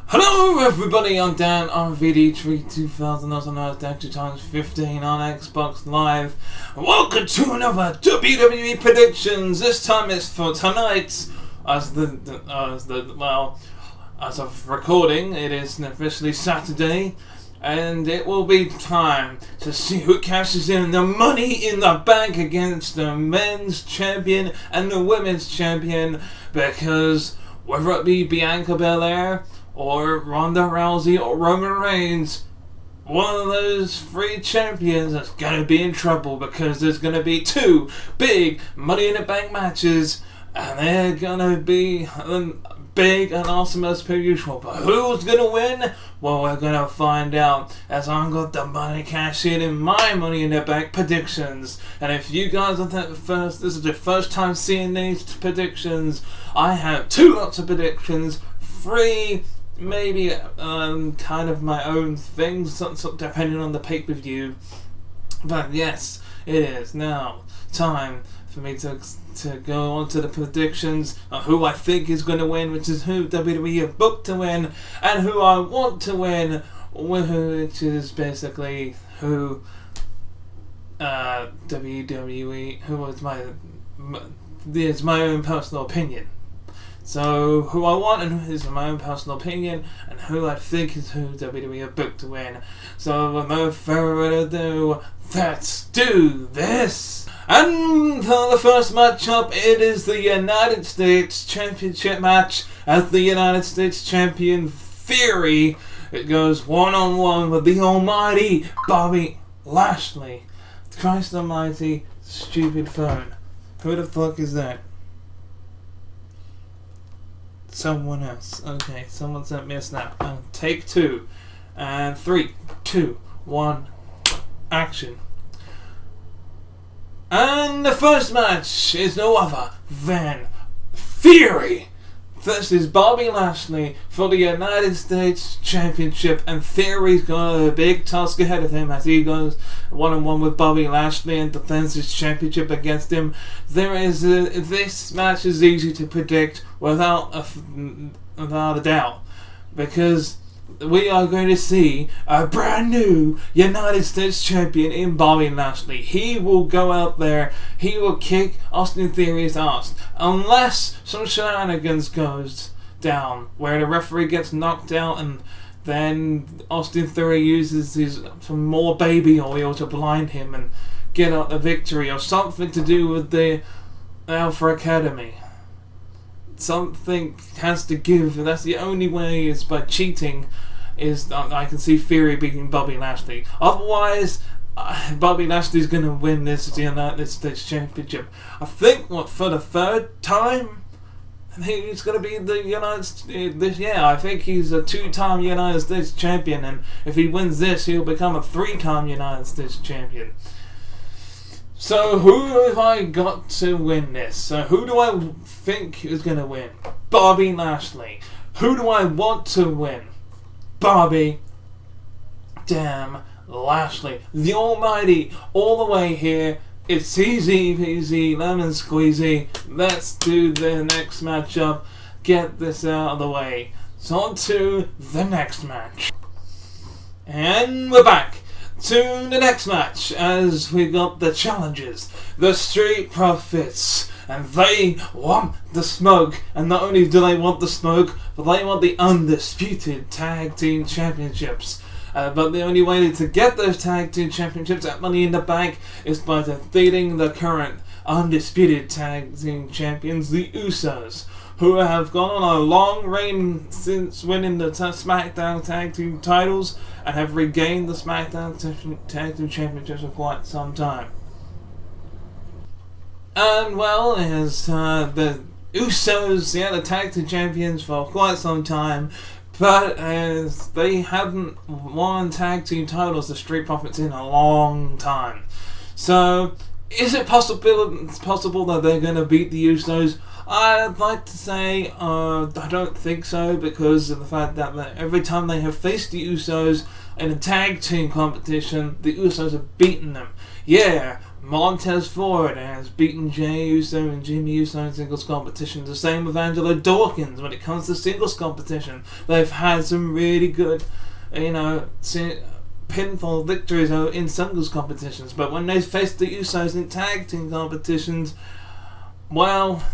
Hello everybody, I'm Danrvdtree2000, also known as Danrvdtree2000 on Xbox Live. Welcome to another WWE predictions. This time it's for tonight, as of recording, it is officially Saturday, and it will be time to see who cashes in the Money in the Bank against the men's champion and the women's champion, because whether it be Bianca, Belair, or Ronda Rousey or Roman Reigns, one of those three champions is going to be in trouble, because there's going to be two big Money in the Bank matches, and they're going to be big and awesome as per usual. But who's going to win? Well, we're going to find out as I'm got the money cash in my Money in the Bank predictions. And if you guys are this is the first time seeing these predictions, I have two lots of predictions, three maybe kind of my own things, depending on the pay-per-view. But yes, it is now time for me to go on to the predictions of who I think is going to win, which is who WWE have booked to win, and who I want to win, which is basically who WWE, who is my own personal opinion. So, who I want and is my own personal opinion, and who I think is who WWE have booked to win. So, with no further ado, let's do this! And for the first matchup, it is the United States Championship match, as the United States Champion Theory, it goes one-on-one with the almighty Bobby Lashley. Christ almighty, stupid phone. Who the fuck is that? Someone else. Okay, someone sent me a snap. Take two. And 3, 2, 1, action. And the first match is no other than Theory versus Bobby Lashley for the United States Championship, and Theory's got a big task ahead of him as he goes one-on-one with Bobby Lashley and defends his championship against him. This match is easy to predict without a doubt, because we are going to see a brand new United States Champion in Bobby Lashley. He will go out there, he will kick Austin Theory's ass, unless some shenanigans goes down, where the referee gets knocked out and then Austin Theory uses some more baby oil to blind him and get out the victory, or something to do with the Alpha Academy. Something has to give. That's the only way, is by cheating. I can see Theory beating Bobby Lashley. Otherwise, Bobby Lashley's going to win this United States Championship. I think for the third time, he's going to be the United States. Yeah, I think he's a 2-time United States Champion, and if he wins this, he'll become a 3-time United States Champion. So who have I got to win this? So who do I think is going to win? Bobby Lashley. Who do I want to win? Bobby damn Lashley. The almighty, all the way here. It's easy peasy, lemon squeezy. Let's do the next matchup. Get this out of the way. So on to the next match. And we're back to the next match, as we got the challengers, the Street Profits, and they want the smoke. And not only do they want the smoke, but they want the undisputed tag team championships. But the only way to get those tag team championships at Money in the Bank is by defeating the current undisputed tag team champions, the Usos, who have gone on a long reign since winning the Smackdown tag team titles, and have regained the Smackdown tag team championships for quite some time. And well, as the Usos, the tag team champions for quite some time, but as they haven't won tag team titles, the Street Profits, in a long time. So, is it possible that they're going to beat the Usos? I'd like to say I don't think so, because of the fact that every time they have faced the Usos in a tag team competition, the Usos have beaten them. Yeah, Montez Ford has beaten Jey Uso and Jimmy Uso in singles competition. The same with Angelo Dawkins when it comes to singles competition. They've had some really good, pinfall victories in singles competitions. But when they face the Usos in tag team competitions, well,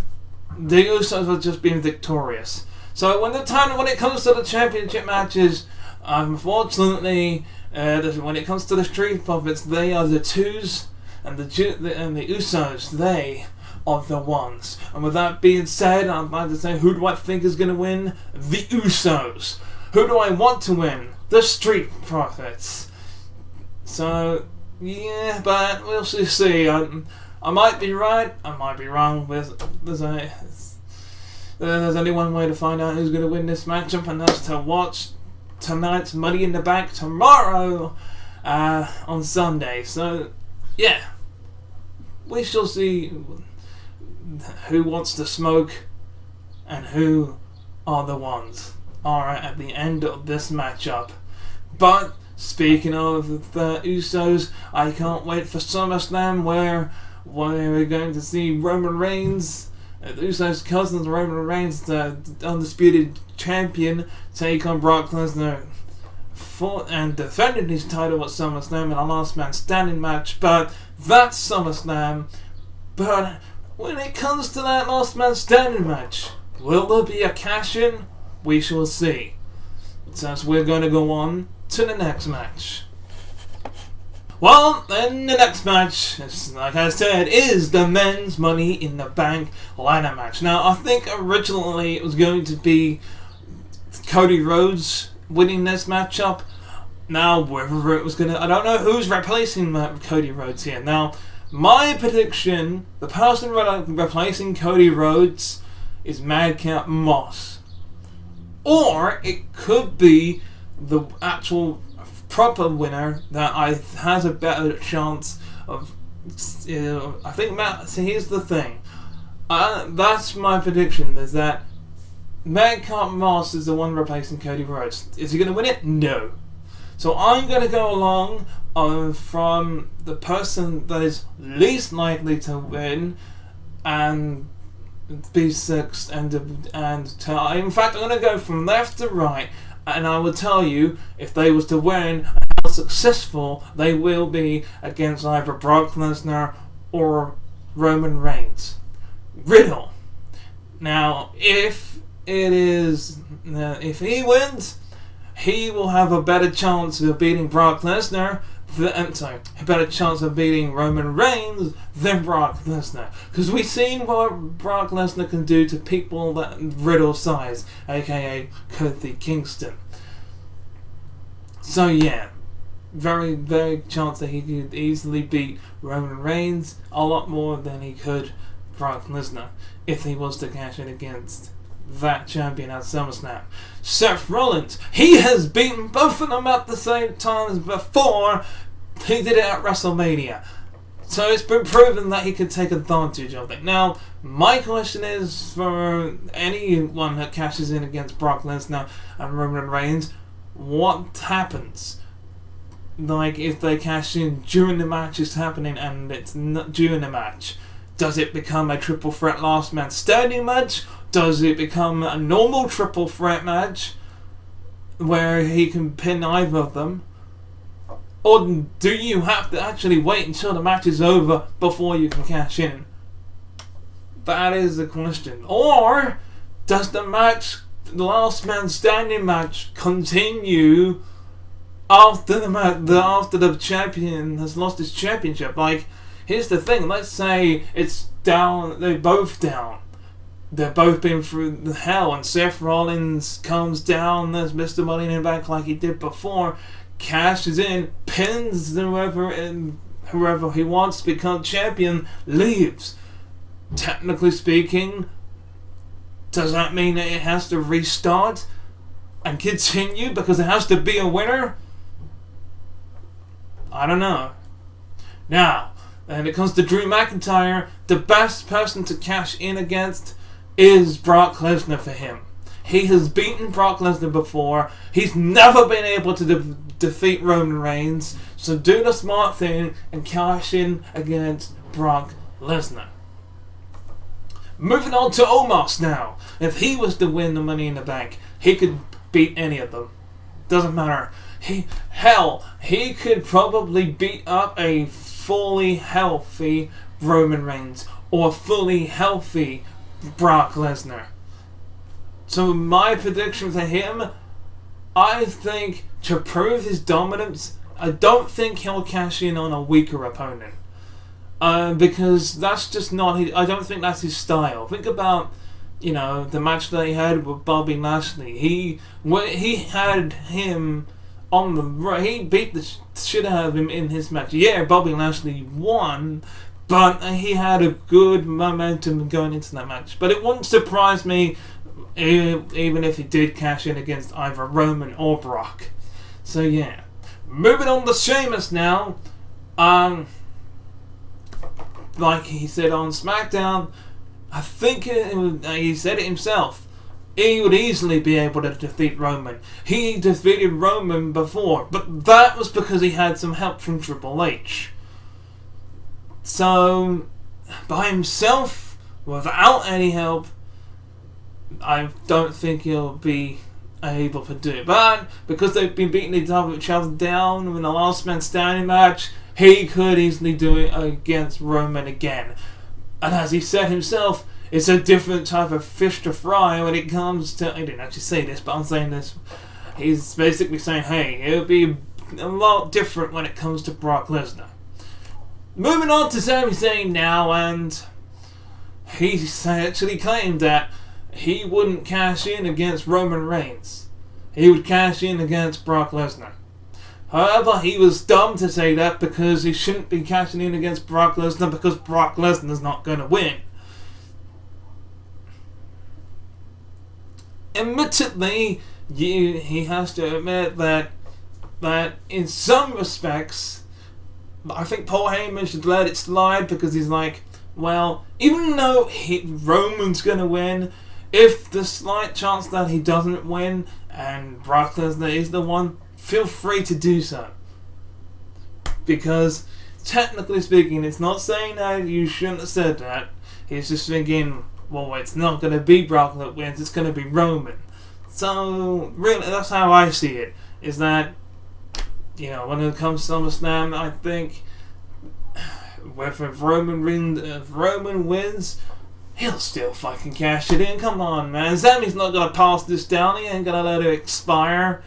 the Usos have just been victorious. So when it comes to the championship matches, unfortunately, when it comes to the Street Profits, they are the twos. And the Usos, they are the ones. And with that being said, I'd like to say, who do I think is going to win? The Usos. Who do I want to win? The Street Profits. So, yeah, but we'll see. I might be right, I might be wrong. There's only one way to find out who's going to win this matchup, and that's to watch tonight's Money in the Bank tomorrow on Sunday. So, yeah, we shall see who wants to smoke and who are the ones at the end of this matchup. But speaking of the Usos, I can't wait for SummerSlam where we're going to see Roman Reigns, the Usos' cousins, Roman Reigns, the undisputed champion, take on Brock Lesnar and defending his title at SummerSlam in a last man standing match. But that's SummerSlam. But when it comes to that last man standing match, will there be a cash-in? We shall see. So we're going to go on to the next match. Well, then the next match, like I said, is the men's Money in the Bank ladder match. Now, I think originally it was going to be Cody Rhodes winning this matchup. Now, whether it was going to... I don't know who's replacing Cody Rhodes here. Now, my prediction, the person replacing Cody Rhodes is Madcap Moss. Or it could be the actual proper winner that has a better chance of... I think here's the thing. That's my prediction, is that Madcap Moss is the one replacing Cody Rhodes. Is he going to win it? No. So I'm going to go along from the person that is least likely to win and be sixth in fact, I'm going to go from left to right, and I will tell you if they was to win how successful they will be against either Brock Lesnar or Roman Reigns. Riddle. Now, if he wins, he will have a better chance of beating Brock Lesnar. A better chance of beating Roman Reigns than Brock Lesnar. Because we've seen what Brock Lesnar can do to people that Riddle size, aka Kofi Kingston. So yeah, very, very chance that he could easily beat Roman Reigns a lot more than he could Brock Lesnar if he was to cash in against that champion at SummerSlam. Seth Rollins, he has beaten both of them at the same time as before. He did it at WrestleMania. So it's been proven that he could take advantage of it. Now, my question is for anyone that cashes in against Brock Lesnar and Roman Reigns, what happens? Like, if they cash in during the match is happening and it's not during the match, does it become a triple threat last man standing match? Does it become a normal triple threat match where he can pin either of them? Or do you have to actually wait until the match is over before you can cash in? That is the question. Or does the last man standing match, continue after the champion has lost his championship? Like, here's the thing. Let's say it's down. They're both down. They've both been through the hell, and Seth Rollins comes down as Mr. Money in the Bank like he did before, cashes in, pins whoever he wants to become champion, leaves. Technically speaking, does that mean that it has to restart and continue because it has to be a winner? I don't know. Now, when it comes to Drew McIntyre, the best person to cash in against is Brock Lesnar for him. He has beaten Brock Lesnar before. He's never been able to defeat Roman Reigns. So do the smart thing and cash in against Brock Lesnar. Moving on to Omos now. If he was to win the Money in the Bank, he could beat any of them. Doesn't matter. He could probably beat up a fully healthy Roman Reigns or fully healthy Brock Lesnar. So my prediction for him, I think to prove his dominance, I don't think he'll cash in on a weaker opponent. Because that's just not his, I don't think that's his style. Think about, the match that he had with Bobby Lashley. He had him on the, he beat the shit out of him in his match. Yeah, Bobby Lashley won, but he had a good momentum going into that match. But it wouldn't surprise me even if he did cash in against either Roman or Brock. So yeah. Moving on to Sheamus now. Like he said on Smackdown, I think he said it himself. He would easily be able to defeat Roman. He defeated Roman before, but that was because he had some help from Triple H. So, by himself, without any help, I don't think he'll be able to do it. But because they've been beating each other down in the last man standing match, he could easily do it against Roman again. And as he said himself, it's a different type of fish to fry when it comes to... He didn't actually say this, but I'm saying this. He's basically saying, hey, it'll be a lot different when it comes to Brock Lesnar. Moving on to Sami Zayn now, and he actually claimed that he wouldn't cash in against Roman Reigns. He would cash in against Brock Lesnar. However, he was dumb to say that because he shouldn't be cashing in against Brock Lesnar because Brock Lesnar's not going to win. Admittedly, he has to admit that in some respects, I think Paul Heyman should let it slide because he's like, well, even though Roman's going to win, if the slight chance that he doesn't win and Brock Lesnar is the one, feel free to do so. Because, technically speaking, it's not saying that you shouldn't have said that. He's just thinking, well, it's not going to be Brock that wins, it's going to be Roman. So, really, that's how I see it. Is that, when it comes to SummerSlam, I think, if Roman wins, he'll still fucking cash it in. Come on, man. Sami's not going to pass this down. He ain't going to let it expire.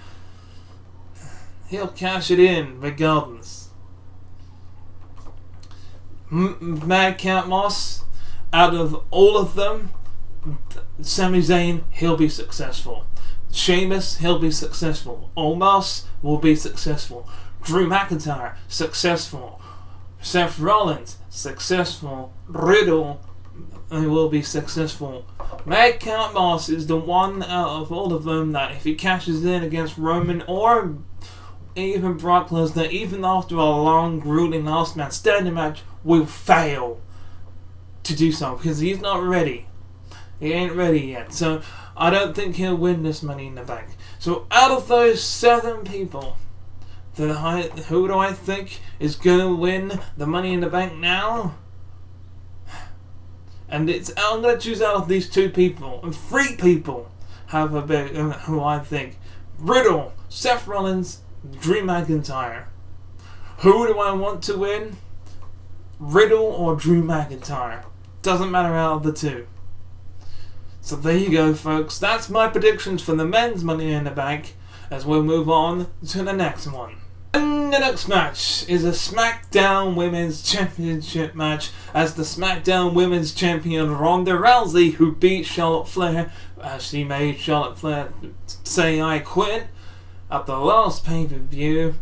He'll cash it in regardless. Madcap Moss, out of all of them, Sami Zayn, he'll be successful. Sheamus, he'll be successful. Omos will be successful. Drew McIntyre, successful. Seth Rollins, successful. Riddle, will be successful. Madcap Moss is the one out of all of them that if he cashes in against Roman or even Brock Lesnar, even after a long, grueling last man standing match, will fail to do so because he's not ready. He ain't ready yet. So I don't think he'll win this Money in the Bank. So out of those 7 people, who do I think is gonna win the Money in the Bank now? And I'm gonna choose out of these 2 people, and 3 people have a bit who I think: Riddle, Seth Rollins, Drew McIntyre. Who do I want to win? Riddle or Drew McIntyre. Doesn't matter out of the 2. So there you go, folks. That's my predictions for the men's Money in the Bank as we'll move on to the next one. And the next match is a Smackdown Women's Championship match as the Smackdown Women's Champion Ronda Rousey, who beat Charlotte Flair as she made Charlotte Flair say I quit at the last pay-per-view.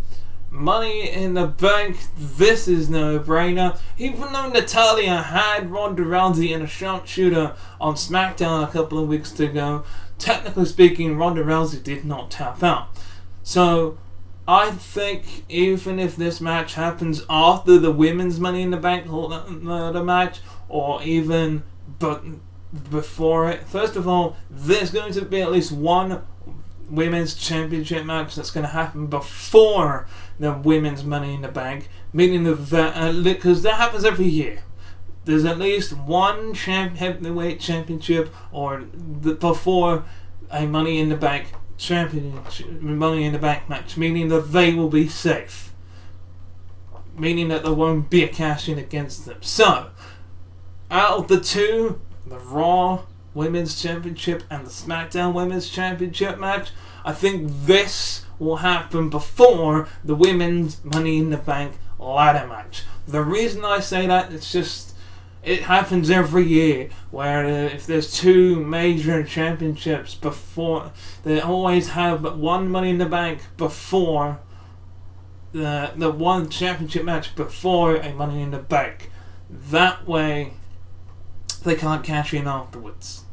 Money in the Bank, this is no brainer. Even though Natalya had Ronda Rousey in a sharpshooter on SmackDown a couple of weeks ago, technically speaking, Ronda Rousey did not tap out. So I think even if this match happens after the women's Money in the Bank the match, or even before it, first of all, there's going to be at least one women's championship match that's going to happen before the women's Money in the Bank, meaning that because that happens every year. There's at least one heavyweight championship before a Money in the Bank Money in the Bank match, meaning that they will be safe, meaning that there won't be a cash in against them. So, out of the two, the Raw Women's Championship and the Smackdown Women's Championship match, I think this will happen before the Women's Money in the Bank ladder match. The reason I say that, it's just, it happens every year where if there's two major championships before, they always have one Money in the Bank before the one championship match before a Money in the Bank. That way they can't cash in afterwards.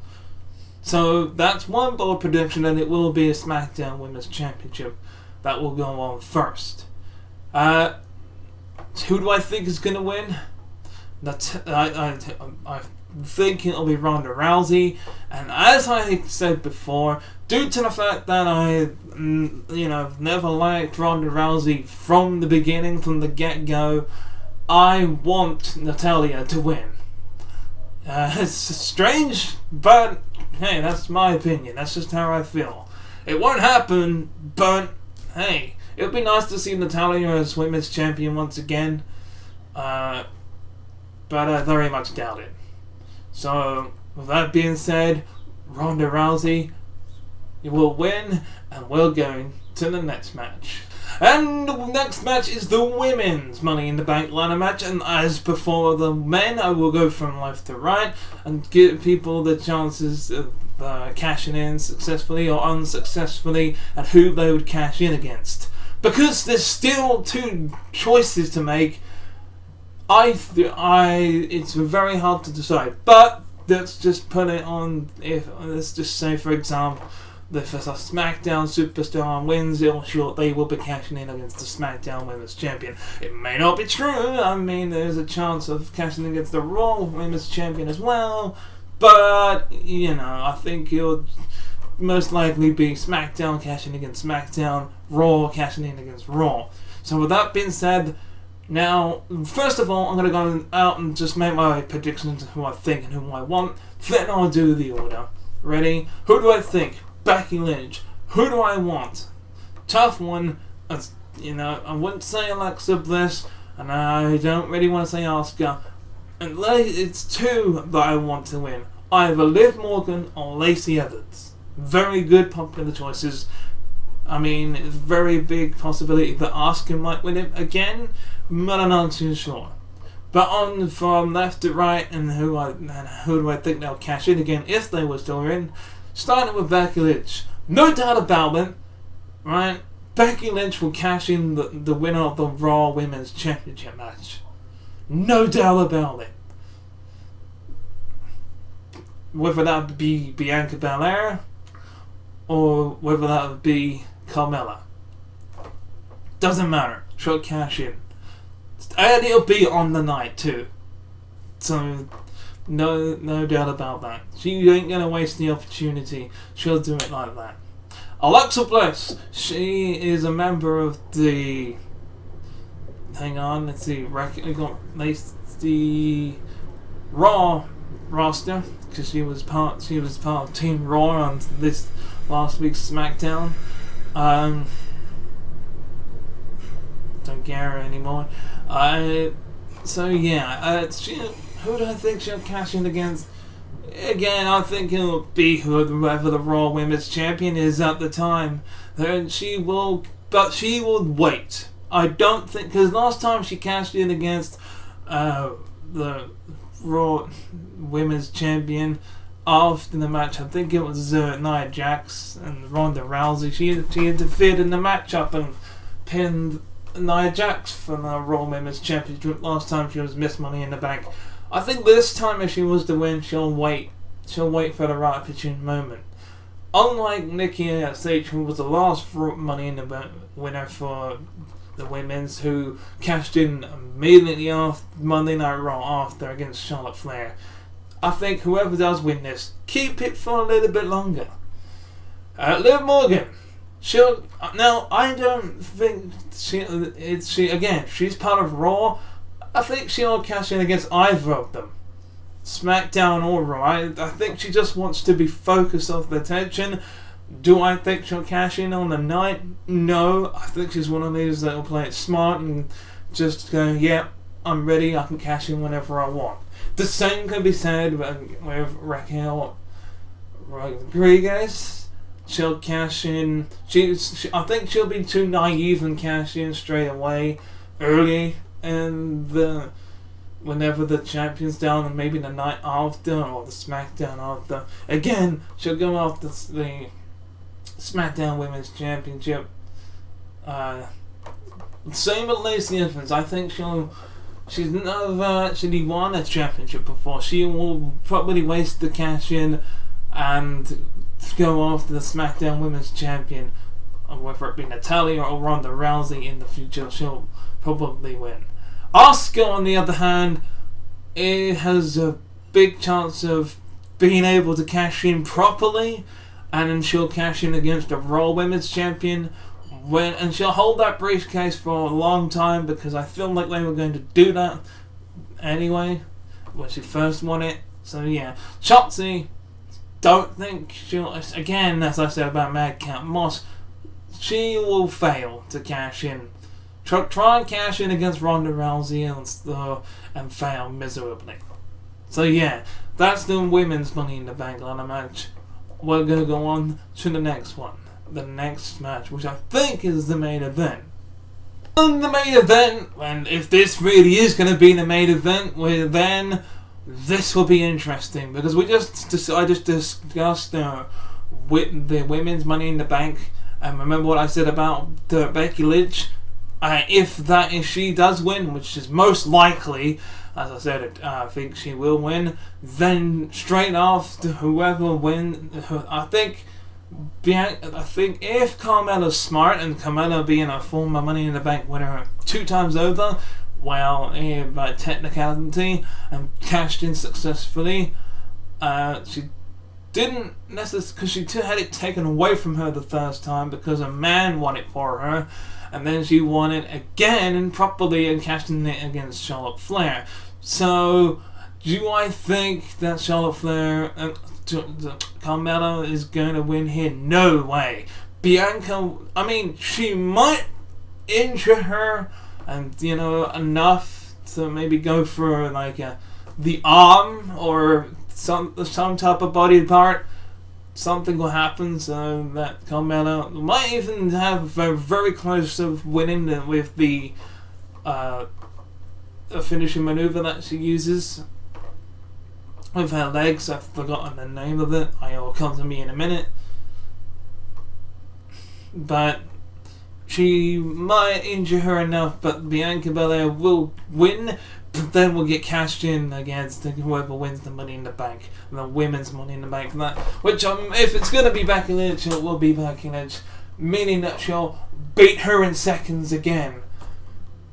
So that's one bold prediction, that it will be a Smackdown Women's Championship that will go on first. Who do I think is going to win? I think it'll be Ronda Rousey, and as I said before, due to the fact that I never liked Ronda Rousey from the beginning, from the get-go, I want Natalya to win. It's strange, but hey, that's my opinion. That's just how I feel. It won't happen, but hey, it would be nice to see Natalya as Women's Champion once again. But I very much doubt it. So, with that being said, Ronda Rousey will win, and we're going to the next match. And the next match is the Women's Money in the Bank ladder match, and as before the men, I will go from left to right and give people the chances of cashing in successfully or unsuccessfully, and who they would cash in against. Because there's still two choices to make, it's very hard to decide. But let's just put it on. Let's just say, for example, if a SmackDown superstar wins, they will be cashing in against the SmackDown Women's Champion. It may not be true. I mean, there's a chance of cashing in against the Raw Women's Champion as well. But I think it'll most likely be SmackDown cashing against SmackDown, Raw cashing in against Raw. So with that being said, now, first of all, I'm going to go out and just make my predictions of who I think and who I want. Then I'll do the order. Ready? Who do I think? Becky Lynch. Who do I want? Tough one. I wouldn't say Alexa Bliss, and I don't really want to say Asuka. And it's two that I want to win. Either Liv Morgan or Lacey Evans. Very good popular choices. I mean, it's a very big possibility that Asuka might win it again, but I'm not too sure. But from left to right, and who do I think they'll cash in again if they were still in? Starting with Becky Lynch. No doubt about it, right? Becky Lynch will cash in the winner of the Raw Women's Championship match. No doubt about it. Whether that would be Bianca Belair, or whether that would be Carmella. Doesn't matter. She'll cash in. And it'll be on the night too. So, no doubt about that. She ain't gonna waste the opportunity. She'll do it like that. Alexa Bliss. She is a member of the... Hang on, let's see. We got the Raw roster, because she was part of Team Raw on this last week's SmackDown. Don't care anymore. So yeah, who do I think she'll cash in against? Again, I think it'll be whoever the Raw Women's Champion is at the time. She will wait. I don't think, because last time she cashed in against the Raw Women's Champion, after the match, I think it was Nia Jax and Ronda Rousey. She interfered in the matchup and pinned Nia Jax for the Raw Women's Championship. Last time she was Miss Money in the Bank. I think this time, if she was to win, she'll wait. She'll wait for the right opportune moment. Unlike Nikki ASH, who was the last Money in the Bank winner for the women's, who cashed in immediately after Monday Night Raw against Charlotte Flair. I think whoever does win this, keep it for a little bit longer. Liv Morgan. She'll now. I don't think she's part of Raw. I think she'll cash in against either of them, SmackDown or Raw. I think she just wants to be focused off the attention. Do I think she'll cash in on the night? No. I think she's one of these that will play it smart and just go, yeah, I'm ready, I can cash in whenever I want. The same can be said with Raquel Rodriguez. She'll cash in. I think she'll be too naive and cash in straight away, early, and whenever the champion's down, and maybe the night after or the SmackDown after. Again, she'll go after the SmackDown Women's Championship. Same with Lacey Evans. I think she's never actually won a championship before. She will probably waste the cash in and go after the SmackDown Women's Champion, whether it be Natalya or Ronda Rousey in the future. She'll probably win. Asuka, on the other hand, it has a big chance of being able to cash in properly, and then she'll cash in against the Raw Women's Champion, and she'll hold that briefcase for a long time, because I feel like they were going to do that anyway when she first won it. So yeah, Shotzi, don't think she'll, again, as I said about Madcap Moss, she will fail to cash in. Try and cash in against Ronda Rousey and fail miserably. So yeah, that's the women's Money in the Bank ladder match. We're going to go on to the next one. The next match, which I think is the main event. And the main event, and if this really is going to be the main event, then this will be interesting, because I just discussed with the women's Money in the Bank, and remember what I said about Becky Lynch. If she does win, which is most likely, as I said, I think she will win, then straight after whoever wins, I think if Carmella's smart, and Carmella being a former Money in the Bank winner 2 times over, well, by technicality, and cashed in successfully, she didn't necessarily, because she had it taken away from her the first time because a man won it for her, and then she won it again and properly and cashed in it against Charlotte Flair. So, do I think that Charlotte Flair, Carmella is going to win here? No way. Bianca, I mean, she might injure her, and enough to maybe go for the arm or some type of body part. Something will happen so that Carmella might even have very close of winning with the finishing maneuver that she uses with her legs. I've forgotten the name of it. It'll come to me in a minute. But she might injure her enough, but Bianca Belair will win, but then we'll get cashed in against whoever wins the Money in the Bank, the women's Money in the Bank. Which, if it's going to be Becky Lynch, it will be Becky Lynch, meaning that she'll beat her in seconds again.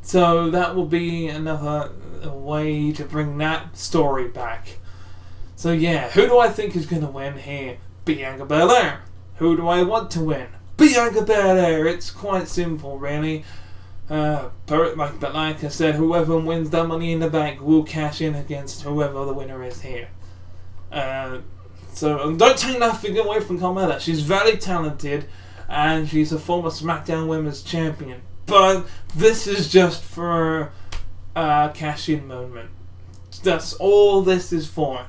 So that will be another way to bring that story back. So yeah, who do I think is going to win here? Bianca Belair. Who do I want to win? Bianca Belair. It's quite simple, really. Like I said, whoever wins the Money in the Bank will cash in against whoever the winner is here. So don't take nothing away from Carmella. She's very talented, and she's a former SmackDown Women's Champion. But this is just for a cash-in moment. That's all this is for.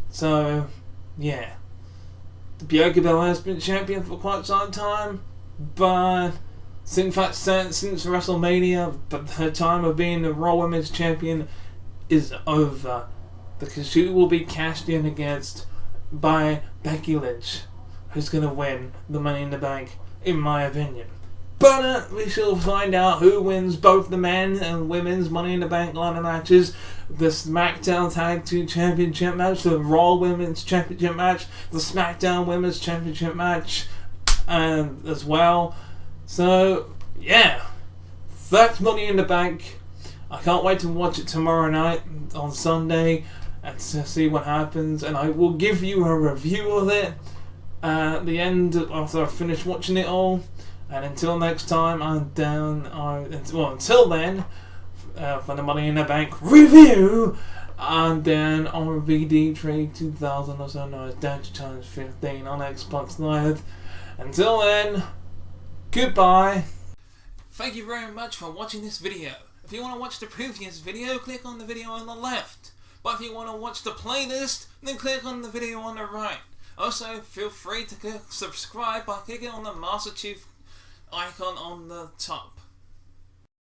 So, yeah. Bianca Belair has been champion for quite some time, but since WrestleMania, but her time of being the Raw Women's Champion is over, because she will be cashed in against by Becky Lynch, who's going to win the Money in the Bank, in my opinion. But we shall find out who wins both the men and women's Money in the Bank ladder matches, the SmackDown Tag Team Championship match, the Raw Women's Championship match, the SmackDown Women's Championship match, as well. So, yeah, that's Money in the Bank. I can't wait to watch it tomorrow night on Sunday and to see what happens, and I will give you a review of it. at the end after I finish watching it all. And until next time, until then, for the Money in the Bank review, I'm Danrvdtree2000, also known as Danrvdtree2000 on Xbox Live. Until then, goodbye. Thank you very much for watching this video. If you want to watch the previous video, click on the video on the left. But if you want to watch the playlist, then click on the video on the right. Also, feel free to click subscribe by clicking on the Master Chief icon on the top.